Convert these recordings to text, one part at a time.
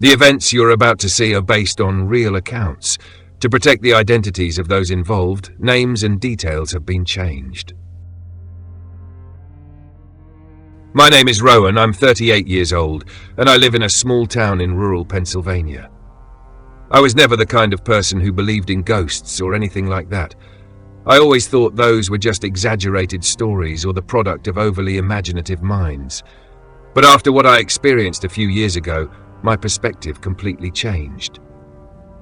The events you're about to see are based on real accounts. To protect the identities of those involved, names and details have been changed. My name is Rowan, I'm 38 years old, and I live in a small town in rural Pennsylvania. I was never the kind of person who believed in ghosts or anything like that. I always thought those were just exaggerated stories or the product of overly imaginative minds. But after what I experienced a few years ago, my perspective completely changed.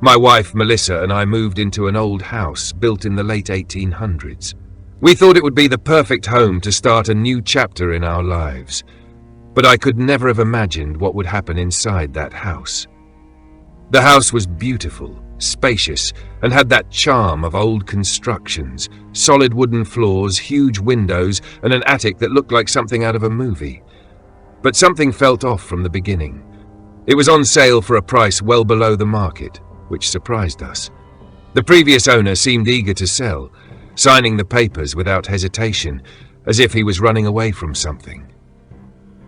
My wife, Melissa, and I moved into an old house built in the late 1800s. We thought it would be the perfect home to start a new chapter in our lives, but I could never have imagined what would happen inside that house. The house was beautiful, spacious, and had that charm of old constructions, solid wooden floors, huge windows, and an attic that looked like something out of a movie. But something felt off from the beginning. It was on sale for a price well below the market, which surprised us. The previous owner seemed eager to sell, signing the papers without hesitation, as if he was running away from something.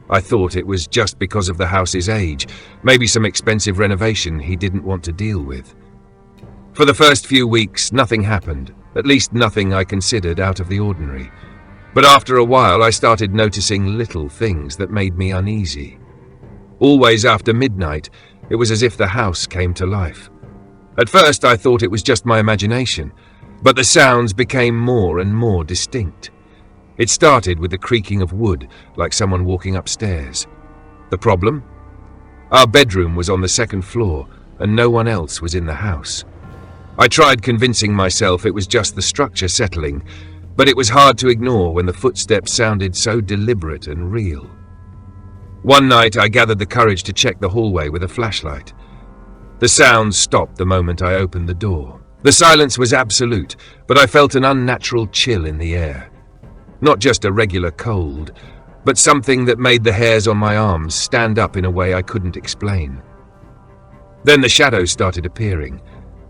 I thought it was just because of the house's age, maybe some expensive renovation he didn't want to deal with. For the first few weeks, nothing happened, at least nothing I considered out of the ordinary. But after a while, I started noticing little things that made me uneasy. Always after midnight, it was as if the house came to life. At first, I thought it was just my imagination, but the sounds became more and more distinct. It started with the creaking of wood, like someone walking upstairs. The problem? Our bedroom was on the second floor, and no one else was in the house. I tried convincing myself it was just the structure settling, but it was hard to ignore when the footsteps sounded so deliberate and real. One night, I gathered the courage to check the hallway with a flashlight. The sounds stopped the moment I opened the door. The silence was absolute, but I felt an unnatural chill in the air. Not just a regular cold, but something that made the hairs on my arms stand up in a way I couldn't explain. Then the shadows started appearing.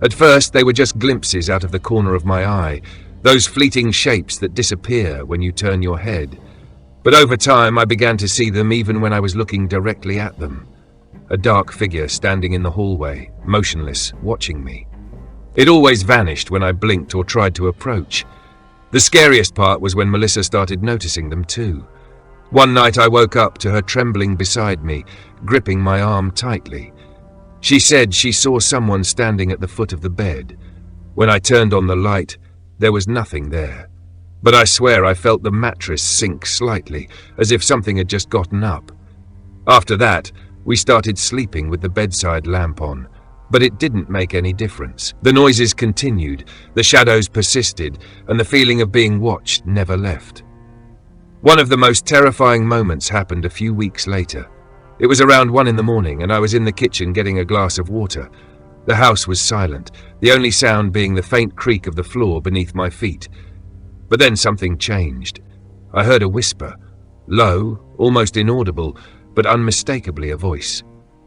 At first, they were just glimpses out of the corner of my eye, those fleeting shapes that disappear when you turn your head. But over time, I began to see them even when I was looking directly at them. A dark figure standing in the hallway, motionless, watching me. It always vanished when I blinked or tried to approach. The scariest part was when Melissa started noticing them too. One night I woke up to her trembling beside me, gripping my arm tightly. She said she saw someone standing at the foot of the bed. When I turned on the light, there was nothing there. But I swear I felt the mattress sink slightly, as if something had just gotten up. After that, we started sleeping with the bedside lamp on, but it didn't make any difference. The noises continued, the shadows persisted, and the feeling of being watched never left. One of the most terrifying moments happened a few weeks later. It was around 1 a.m, and I was in the kitchen getting a glass of water. The house was silent, the only sound being the faint creak of the floor beneath my feet. But then something changed. I heard a whisper, low, almost inaudible, but unmistakably a voice.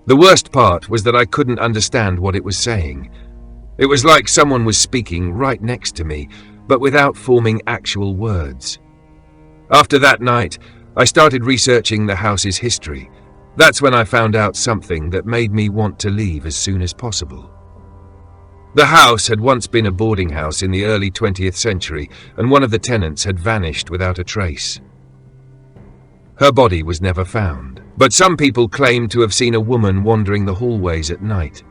The worst part was that I couldn't understand what it was saying. It was like someone was speaking right next to me, but without forming actual words. After that night, I started researching the house's history. That's when I found out something that made me want to leave as soon as possible. The house had once been a boarding house in the early 20th century, and one of the tenants had vanished without a trace. Her body was never found, but some people claimed to have seen a woman wandering the hallways at night.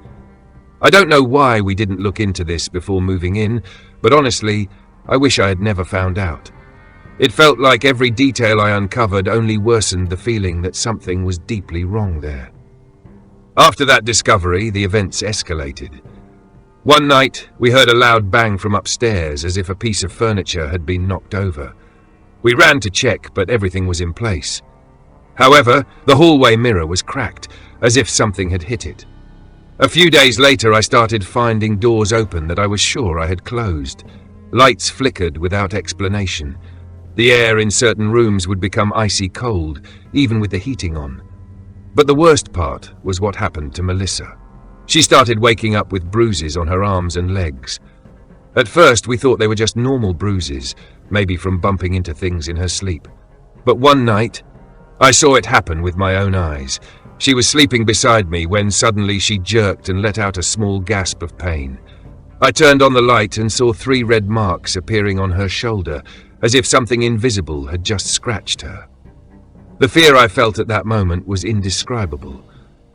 I don't know why we didn't look into this before moving in, but honestly, I wish I had never found out. It felt like every detail I uncovered only worsened the feeling that something was deeply wrong there. After that discovery, the events escalated. One night, we heard a loud bang from upstairs as if a piece of furniture had been knocked over. We ran to check, but everything was in place. However, the hallway mirror was cracked, as if something had hit it. A few days later, I started finding doors open that I was sure I had closed. Lights flickered without explanation. The air in certain rooms would become icy cold, even with the heating on. But the worst part was what happened to Melissa. She started waking up with bruises on her arms and legs. At first, we thought they were just normal bruises, maybe from bumping into things in her sleep. But one night, I saw it happen with my own eyes. She was sleeping beside me when suddenly she jerked and let out a small gasp of pain. I turned on the light and saw 3 red marks appearing on her shoulder, as if something invisible had just scratched her. The fear I felt at that moment was indescribable.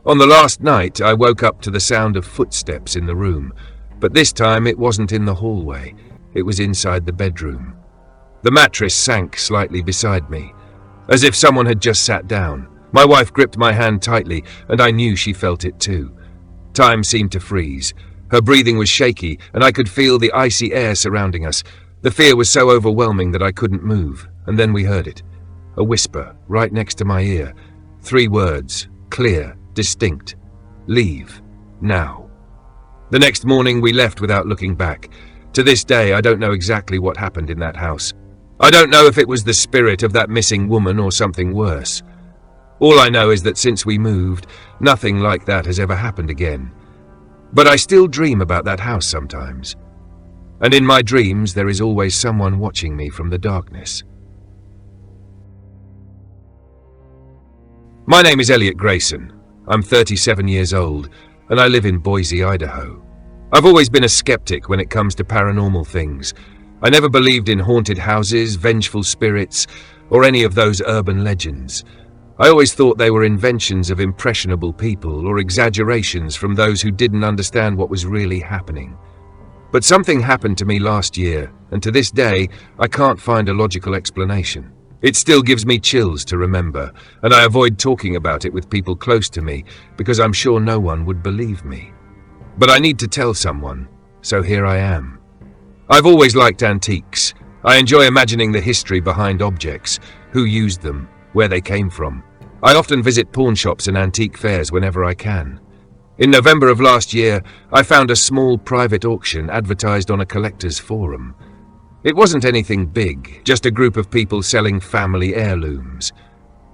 On the last night, I woke up to the sound of footsteps in the room, but this time it wasn't in the hallway, it was inside the bedroom. The mattress sank slightly beside me, as if someone had just sat down. My wife gripped my hand tightly, and I knew she felt it too. Time seemed to freeze. Her breathing was shaky, and I could feel the icy air surrounding us. The fear was so overwhelming that I couldn't move, and then we heard it. A whisper, right next to my ear. 3 words, clear, distinct. Leave. Now. The next morning we left without looking back. To this day, I don't know exactly what happened in that house. I don't know if it was the spirit of that missing woman or something worse. All I know is that since we moved, nothing like that has ever happened again. But I still dream about that house sometimes. And in my dreams, there is always someone watching me from the darkness. My name is Elliot Grayson. I'm 37 years old, and I live in Boise, Idaho. I've always been a skeptic when it comes to paranormal things. I never believed in haunted houses, vengeful spirits, or any of those urban legends. I always thought they were inventions of impressionable people or exaggerations from those who didn't understand what was really happening. But something happened to me last year, and to this day, I can't find a logical explanation. It still gives me chills to remember, and I avoid talking about it with people close to me because I'm sure no one would believe me. But I need to tell someone, so here I am. I've always liked antiques. I enjoy imagining the history behind objects, who used them, where they came from. I often visit pawn shops and antique fairs whenever I can. In November of last year, I found a small private auction advertised on a collector's forum. It wasn't anything big, just a group of people selling family heirlooms.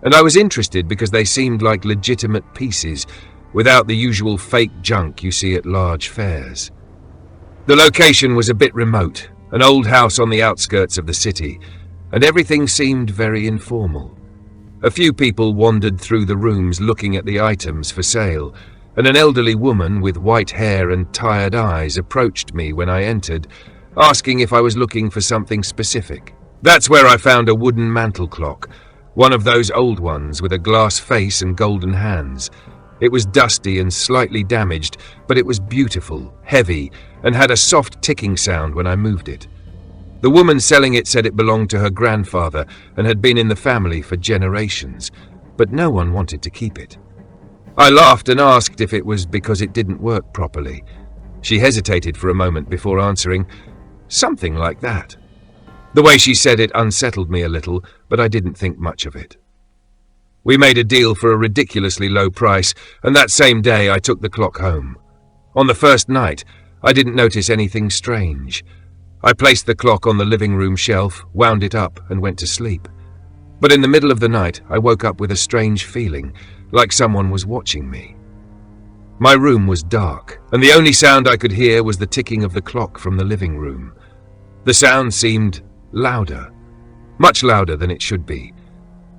And I was interested because they seemed like legitimate pieces, without the usual fake junk you see at large fairs. The location was a bit remote, an old house on the outskirts of the city, and everything seemed very informal. A few people wandered through the rooms looking at the items for sale, and an elderly woman with white hair and tired eyes approached me when I entered, asking if I was looking for something specific. That's where I found a wooden mantel clock, one of those old ones with a glass face and golden hands. It was dusty and slightly damaged, but it was beautiful, heavy, and had a soft ticking sound when I moved it. The woman selling it said it belonged to her grandfather and had been in the family for generations, but no one wanted to keep it. I laughed and asked if it was because it didn't work properly. She hesitated for a moment before answering, "Something like that." The way she said it unsettled me a little, but I didn't think much of it. We made a deal for a ridiculously low price, and that same day I took the clock home. On the first night, I didn't notice anything strange. I placed the clock on the living room shelf, wound it up, and went to sleep. But in the middle of the night, I woke up with a strange feeling, like someone was watching me. My room was dark, and the only sound I could hear was the ticking of the clock from the living room. The sound seemed louder, much louder than it should be.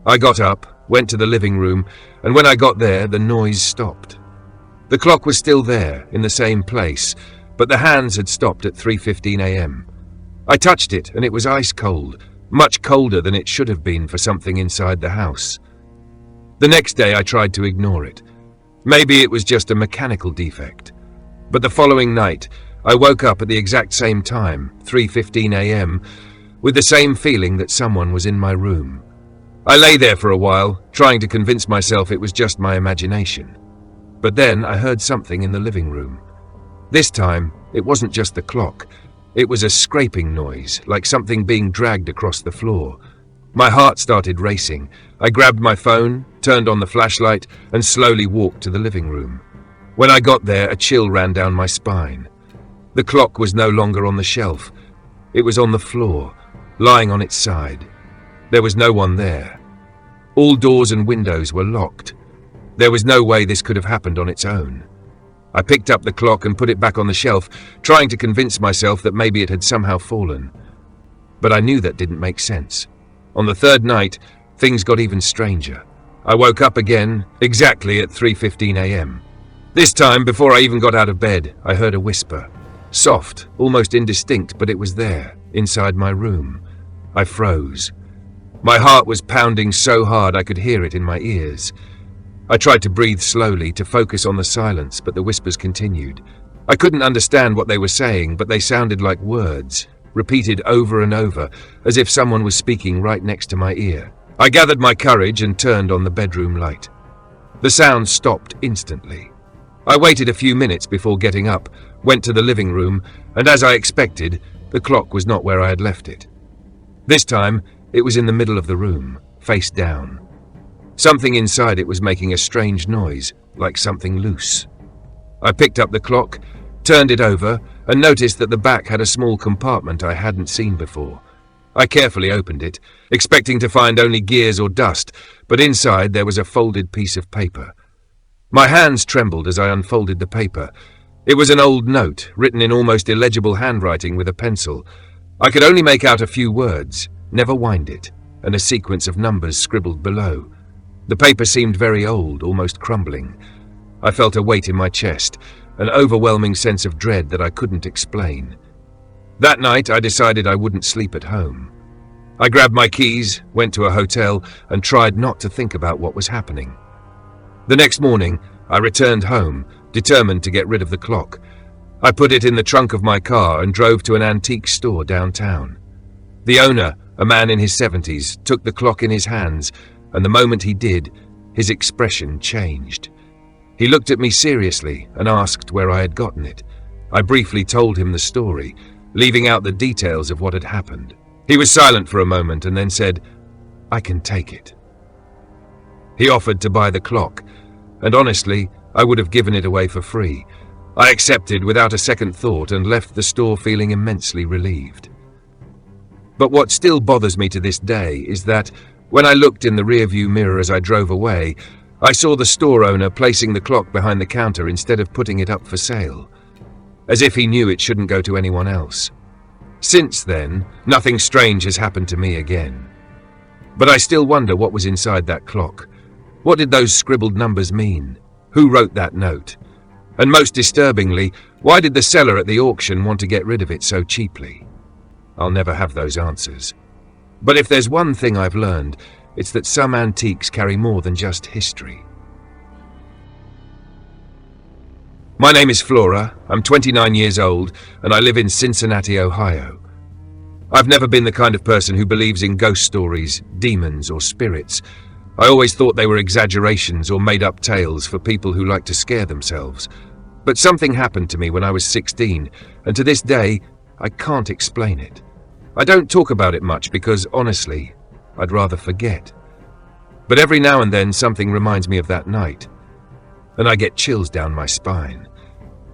I got up, went to the living room, and when I got there, the noise stopped. The clock was still there, in the same place, but the hands had stopped at 3:15 a.m. I touched it, and it was ice cold, much colder than it should have been for something inside the house. The next day I tried to ignore it. Maybe it was just a mechanical defect. But the following night, I woke up at the exact same time, 3:15 a.m., with the same feeling that someone was in my room. I lay there for a while, trying to convince myself it was just my imagination. But then I heard something in the living room. This time, it wasn't just the clock. It was a scraping noise, like something being dragged across the floor. My heart started racing. I grabbed my phone, turned on the flashlight, and slowly walked to the living room. When I got there, a chill ran down my spine. The clock was no longer on the shelf. It was on the floor, lying on its side. There was no one there. All doors and windows were locked. There was no way this could have happened on its own. I picked up the clock and put it back on the shelf, trying to convince myself that maybe it had somehow fallen. But I knew that didn't make sense. On the third night, things got even stranger. I woke up again, exactly at 3:15 a.m. This time, before I even got out of bed, I heard a whisper. Soft, almost indistinct, but it was there, inside my room. I froze. My heart was pounding so hard I could hear it in my ears. I tried to breathe slowly, to focus on the silence, but the whispers continued. I couldn't understand what they were saying, but they sounded like words, repeated over and over, as if someone was speaking right next to my ear. I gathered my courage and turned on the bedroom light. The sound stopped instantly. I waited a few minutes before getting up, went to the living room, and as I expected, the clock was not where I had left it. This time, it was in the middle of the room, face down. Something inside it was making a strange noise, like something loose. I picked up the clock, turned it over, and noticed that the back had a small compartment I hadn't seen before. I carefully opened it, expecting to find only gears or dust, but inside there was a folded piece of paper. My hands trembled as I unfolded the paper. It was an old note, written in almost illegible handwriting with a pencil. I could only make out a few words, "Never wind it," and a sequence of numbers scribbled below. The paper seemed very old, almost crumbling. I felt a weight in my chest, an overwhelming sense of dread that I couldn't explain. That night, I decided I wouldn't sleep at home. I grabbed my keys, went to a hotel, and tried not to think about what was happening. The next morning, I returned home, determined to get rid of the clock. I put it in the trunk of my car and drove to an antique store downtown. The owner, a man in his 70s, took the clock in his hands, and the moment he did, his expression changed. He looked at me seriously and asked where I had gotten it. I briefly told him the story, leaving out the details of what had happened. He was silent for a moment and then said, "I can take it." He offered to buy the clock, and honestly, I would have given it away for free. I accepted without a second thought and left the store feeling immensely relieved. But what still bothers me to this day is that, when I looked in the rearview mirror as I drove away, I saw the store owner placing the clock behind the counter instead of putting it up for sale, as if he knew it shouldn't go to anyone else. Since then, nothing strange has happened to me again. But I still wonder what was inside that clock. What did those scribbled numbers mean? Who wrote that note? And most disturbingly, why did the seller at the auction want to get rid of it so cheaply? I'll never have those answers. But if there's one thing I've learned, it's that some antiques carry more than just history. My name is Flora, I'm 29 years old, and I live in Cincinnati, Ohio. I've never been the kind of person who believes in ghost stories, demons, or spirits. I always thought they were exaggerations or made-up tales for people who like to scare themselves. But something happened to me when I was 16, and to this day, I can't explain it. I don't talk about it much because, honestly, I'd rather forget. But every now and then something reminds me of that night, and I get chills down my spine.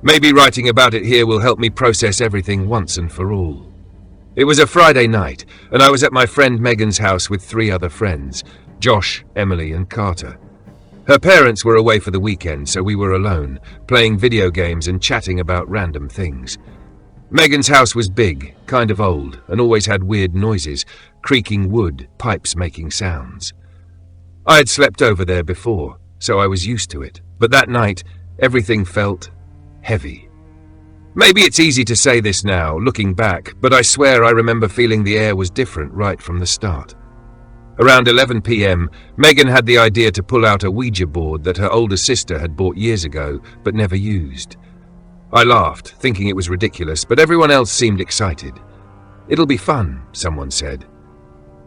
Maybe writing about it here will help me process everything once and for all. It was a Friday night, and I was at my friend Megan's house with 3 other friends, Josh, Emily, and Carter. Her parents were away for the weekend, so we were alone, playing video games and chatting about random things. Megan's house was big, kind of old, and always had weird noises, creaking wood, pipes making sounds. I had slept over there before, so I was used to it, but that night, everything felt heavy. Maybe it's easy to say this now, looking back, but I swear I remember feeling the air was different right from the start. Around 11 p.m., Megan had the idea to pull out a Ouija board that her older sister had bought years ago, but never used. I laughed, thinking it was ridiculous, but everyone else seemed excited. "It'll be fun," someone said.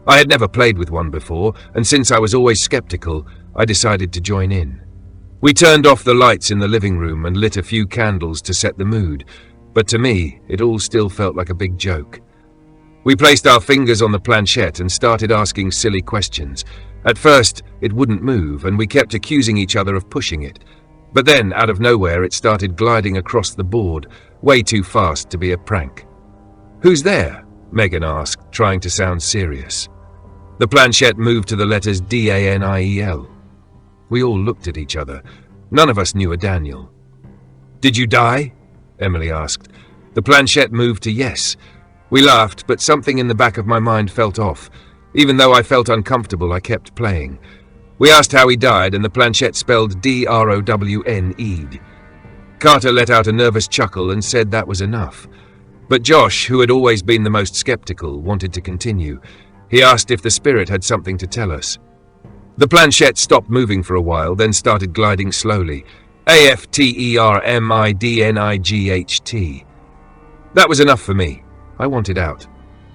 I had never played with one before, and since I was always skeptical, I decided to join in. We turned off the lights in the living room and lit a few candles to set the mood, but to me, it all still felt like a big joke. We placed our fingers on the planchette and started asking silly questions. At first, it wouldn't move, and we kept accusing each other of pushing it. But then, out of nowhere, it started gliding across the board, way too fast to be a prank. "Who's there?" Megan asked, trying to sound serious. The planchette moved to the letters DANIEL. We all looked at each other. None of us knew a Daniel. "Did you die?" Emily asked. The planchette moved to yes. We laughed, but something in the back of my mind felt off. Even though I felt uncomfortable, I kept playing. We asked how he died, and the planchette spelled D-R-O-W-N-E'd. Carter let out a nervous chuckle and said that was enough. But Josh, who had always been the most skeptical, wanted to continue. He asked if the spirit had something to tell us. The planchette stopped moving for a while, then started gliding slowly. AFTERMIDNIGHT. That was enough for me. I wanted out.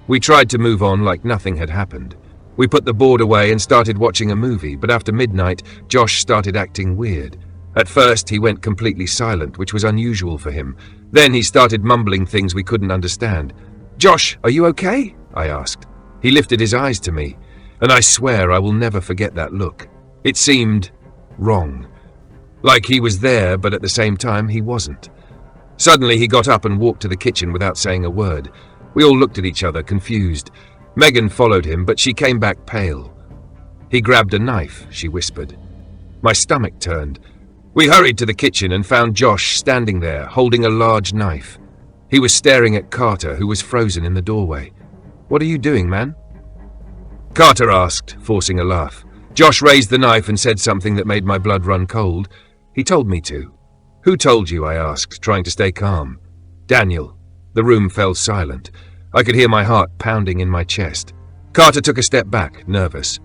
We tried to move on like nothing had happened. We put the board away and started watching a movie, but after midnight, Josh started acting weird. At first, he went completely silent, which was unusual for him. Then he started mumbling things we couldn't understand. "Josh, are you okay?" I asked. He lifted his eyes to me, and I swear I will never forget that look. It seemed wrong. Like he was there, but at the same time, he wasn't. Suddenly, he got up and walked to the kitchen without saying a word. We all looked at each other, confused. Megan followed him, but she came back pale. "He grabbed a knife," she whispered. My stomach turned. We hurried to the kitchen and found Josh standing there, holding a large knife. He was staring at Carter, who was frozen in the doorway. "What are you doing, man?" Carter asked, forcing a laugh. Josh raised the knife and said something that made my blood run cold. He told me to. "Who told you?" I asked, trying to stay calm. "Daniel." The room fell silent. I could hear my heart pounding in my chest. Carter took a step back, nervous.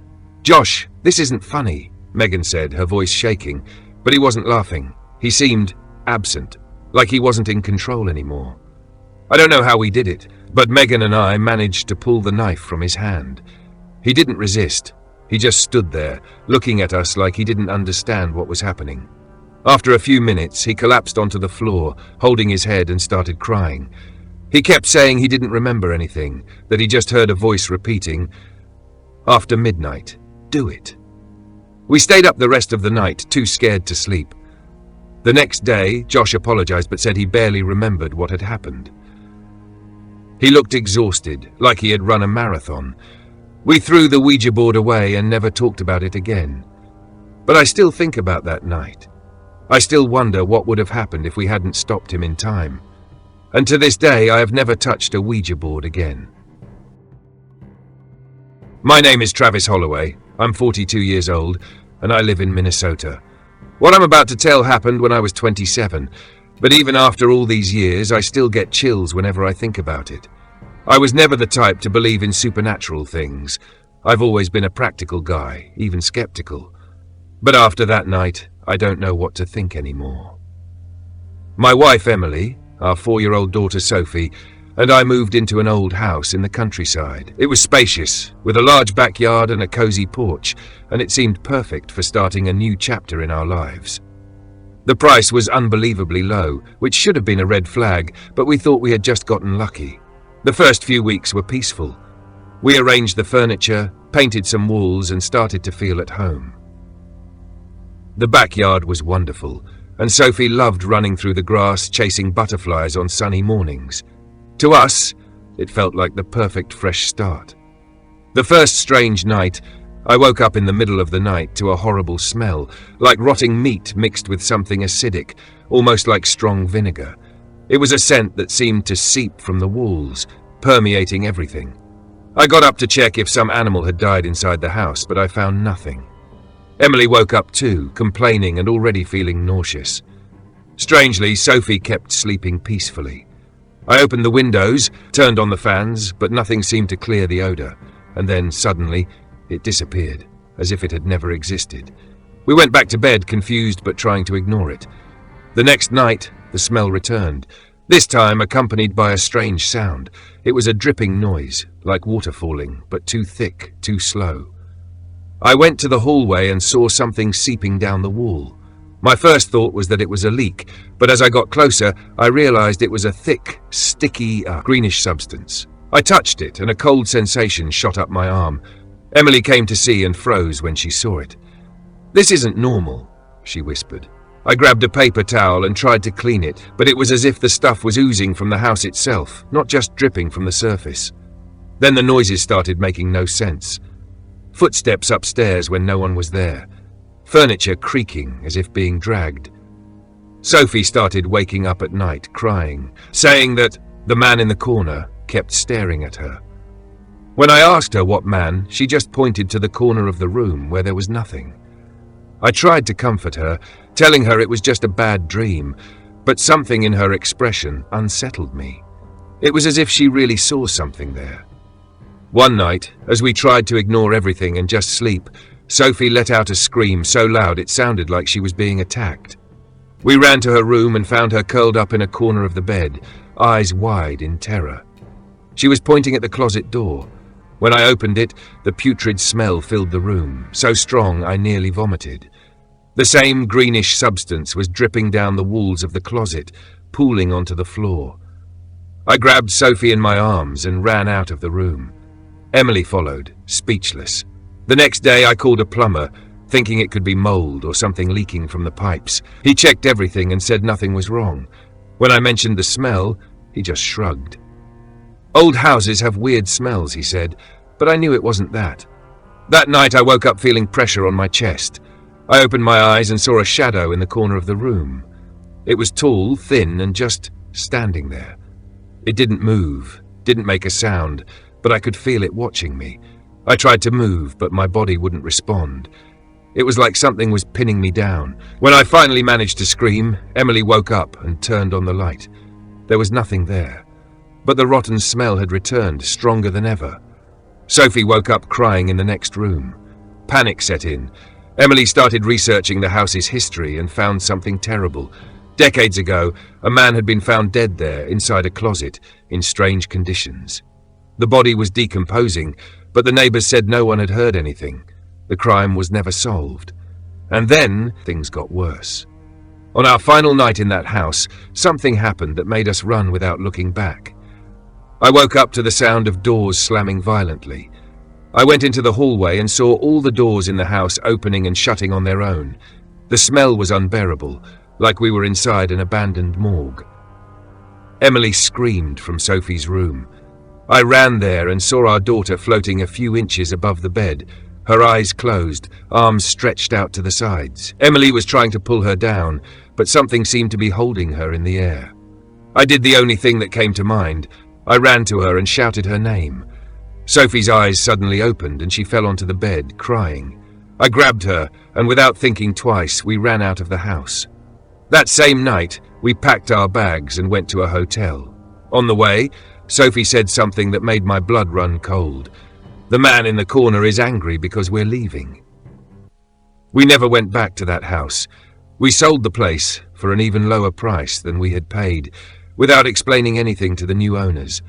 "Josh, this isn't funny," Megan said, her voice shaking, but he wasn't laughing. He seemed absent, like he wasn't in control anymore. I don't know how we did it, but Megan and I managed to pull the knife from his hand. He didn't resist. He just stood there, looking at us like he didn't understand what was happening. After a few minutes, he collapsed onto the floor, holding his head, and started crying. He kept saying he didn't remember anything, that he just heard a voice repeating, "After midnight, do it." We stayed up the rest of the night, too scared to sleep. The next day, Josh apologized but said he barely remembered what had happened. He looked exhausted, like he had run a marathon. We threw the Ouija board away and never talked about it again. But I still think about that night. I still wonder what would have happened if we hadn't stopped him in time. And to this day, I have never touched a Ouija board again. My name is Travis Holloway. I'm 42 years old, and I live in Minnesota. What I'm about to tell happened when I was 27, but even after all these years, I still get chills whenever I think about it. I was never the type to believe in supernatural things. I've always been a practical guy, even skeptical. But after that night, I don't know what to think anymore. My wife, Emily, our 4-year-old daughter, Sophie, and I moved into an old house in the countryside. It was spacious, with a large backyard and a cozy porch, and it seemed perfect for starting a new chapter in our lives. The price was unbelievably low, which should have been a red flag, but we thought we had just gotten lucky. The first few weeks were peaceful. We arranged the furniture, painted some walls, and started to feel at home. The backyard was wonderful, and Sophie loved running through the grass, chasing butterflies on sunny mornings. To us, it felt like the perfect fresh start. The first strange night, I woke up in the middle of the night to a horrible smell, like rotting meat mixed with something acidic, almost like strong vinegar. It was a scent that seemed to seep from the walls, permeating everything. I got up to check if some animal had died inside the house, but I found nothing. Emily woke up too, complaining and already feeling nauseous. Strangely, Sophie kept sleeping peacefully. I opened the windows, turned on the fans, but nothing seemed to clear the odor, and then suddenly it disappeared, as if it had never existed. We went back to bed, confused but trying to ignore it. The next night, the smell returned, this time accompanied by a strange sound. It was a dripping noise, like water falling, but too thick, too slow. I went to the hallway and saw something seeping down the wall. My first thought was that it was a leak, but as I got closer, I realized it was a thick, sticky, greenish substance. I touched it, and a cold sensation shot up my arm. Emily came to see and froze when she saw it. "This isn't normal," she whispered. I grabbed a paper towel and tried to clean it, but it was as if the stuff was oozing from the house itself, not just dripping from the surface. Then the noises started making no sense. Footsteps upstairs when no one was there. Furniture creaking as if being dragged. Sophie started waking up at night, crying, saying that the man in the corner kept staring at her. When I asked her what man, she just pointed to the corner of the room where there was nothing. I tried to comfort her, telling her it was just a bad dream, but something in her expression unsettled me. It was as if she really saw something there. One night, as we tried to ignore everything and just sleep, Sophie let out a scream so loud it sounded like she was being attacked. We ran to her room and found her curled up in a corner of the bed, eyes wide in terror. She was pointing at the closet door. When I opened it, the putrid smell filled the room, so strong I nearly vomited. The same greenish substance was dripping down the walls of the closet, pooling onto the floor. I grabbed Sophie in my arms and ran out of the room. Emily followed, speechless. The next day I called a plumber, thinking it could be mold or something leaking from the pipes. He checked everything and said nothing was wrong. When I mentioned the smell, he just shrugged. Old houses have weird smells, he said, but I knew it wasn't that. That night I woke up feeling pressure on my chest. I opened my eyes and saw a shadow in the corner of the room. It was tall, thin, and just standing there. It didn't move, didn't make a sound, but I could feel it watching me. I tried to move, but my body wouldn't respond. It was like something was pinning me down. When I finally managed to scream, Emily woke up and turned on the light. There was nothing there, but the rotten smell had returned, stronger than ever. Sophie woke up crying in the next room. Panic set in. Emily started researching the house's history and found something terrible. Decades ago, a man had been found dead there, inside a closet, in strange conditions. The body was decomposing, but the neighbors said no one had heard anything. The crime was never solved. And then things got worse. On our final night in that house, something happened that made us run without looking back. I woke up to the sound of doors slamming violently. I went into the hallway and saw all the doors in the house opening and shutting on their own. The smell was unbearable, like we were inside an abandoned morgue. Emily screamed from Sophie's room. I ran there and saw our daughter floating a few inches above the bed, her eyes closed, arms stretched out to the sides. Emily was trying to pull her down, but something seemed to be holding her in the air. I did the only thing that came to mind. I ran to her and shouted her name. Sophie's eyes suddenly opened and she fell onto the bed, crying. I grabbed her, and without thinking twice, we ran out of the house. That same night, we packed our bags and went to a hotel. On the way, Sophie said something that made my blood run cold. The man in the corner is angry because we're leaving. We never went back to that house. We sold the place for an even lower price than we had paid, without explaining anything to the new owners.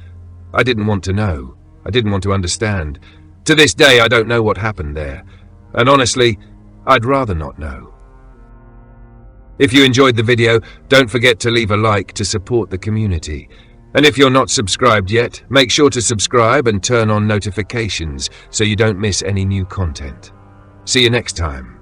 I didn't want to know. I didn't want to understand. To this day, I don't know what happened there. And honestly, I'd rather not know. If you enjoyed the video, don't forget to leave a like to support the community. And if you're not subscribed yet, make sure to subscribe and turn on notifications so you don't miss any new content. See you next time.